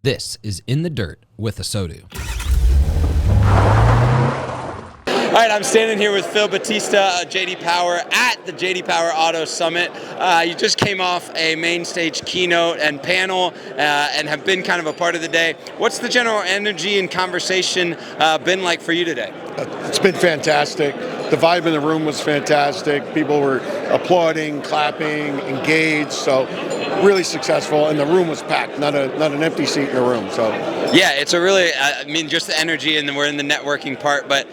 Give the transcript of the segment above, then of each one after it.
This is In the Dirt with ASOTU. All right, I'm standing here with Phillip Battista, JD Power, at the JD Power Auto Summit. You just came off a main stage keynote and panel and have been kind of a part of the day. What's the general energy and conversation been like for you today? It's been fantastic. The vibe in the room was fantastic. People were applauding, clapping, engaged, so really successful, and the room was packed, not an empty seat in the room. So yeah, it's a really, just the energy, and then we're in the networking part, but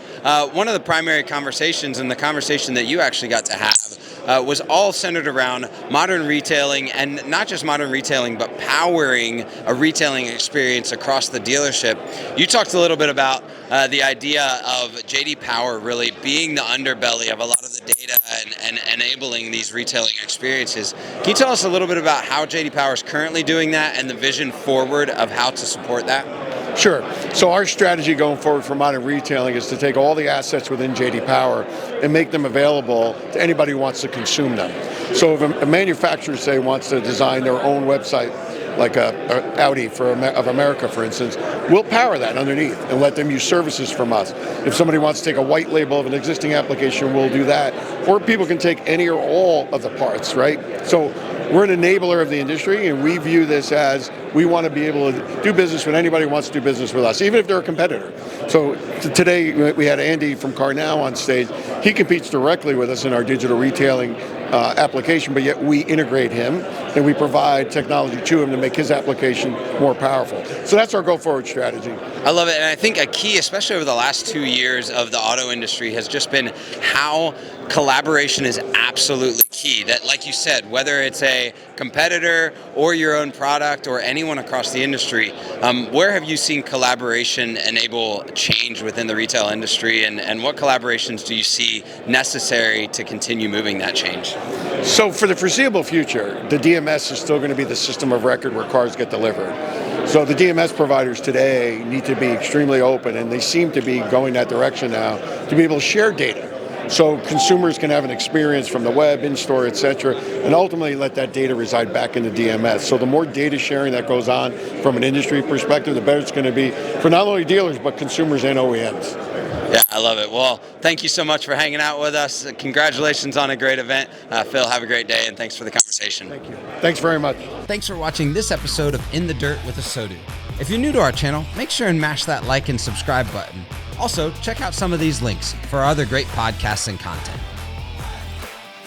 one of the primary conversations, and the conversation that you actually got to have, was all centered around modern retailing, and not just modern retailing, but powering a retailing experience across the dealership. You talked a little bit about the idea of JD Power really being the underbelly of a lot of the data and enabling these retailing experiences. Can you tell us a little bit about how JD Power is currently doing that and the vision forward of how to support that? Sure. So our strategy going forward for modern retailing is to take all the assets within JD Power and make them available to anybody who wants to consume them. So if a manufacturer, say, wants to design their own website, like a Audi of America, for instance, we'll power that underneath and let them use services from us. If somebody wants to take a white label of an existing application, we'll do that. Or people can take any or all of the parts, right? So we're an enabler of the industry, and we view this as we want to be able to do business with anybody who wants to do business with us, even if they're a competitor. So today we had Andy from CarNow on stage. He competes directly with us in our digital retailing application, but yet we integrate him and we provide technology to him to make his application more powerful. So that's our go-forward strategy. I love it, and I think a key, especially over the last 2 years of the auto industry, has just been how collaboration is absolutely key. That, like you said, whether it's a competitor or your own product or anyone across the industry, where have you seen collaboration enable change within the retail industry, and what collaborations do you see necessary to continue moving that change? So for the foreseeable future, the DMS is still going to be the system of record where cars get delivered. So the DMS providers today need to be extremely open, and they seem to be going that direction now, to be able to share data. So consumers can have an experience from the web, in-store, et cetera, and ultimately let that data reside back in the DMS. So the more data sharing that goes on from an industry perspective, the better it's going to be for not only dealers, but consumers and OEMs. Yeah, I love it. Well, thank you so much for hanging out with us. Congratulations on a great event. Phil, have a great day, and thanks for the conversation. Thank you. Thanks very much. Thanks for watching this episode of In the Dirt with ASOTU. If you're new to our channel, make sure and mash that like and subscribe button. Also, check out some of these links for other great podcasts and content.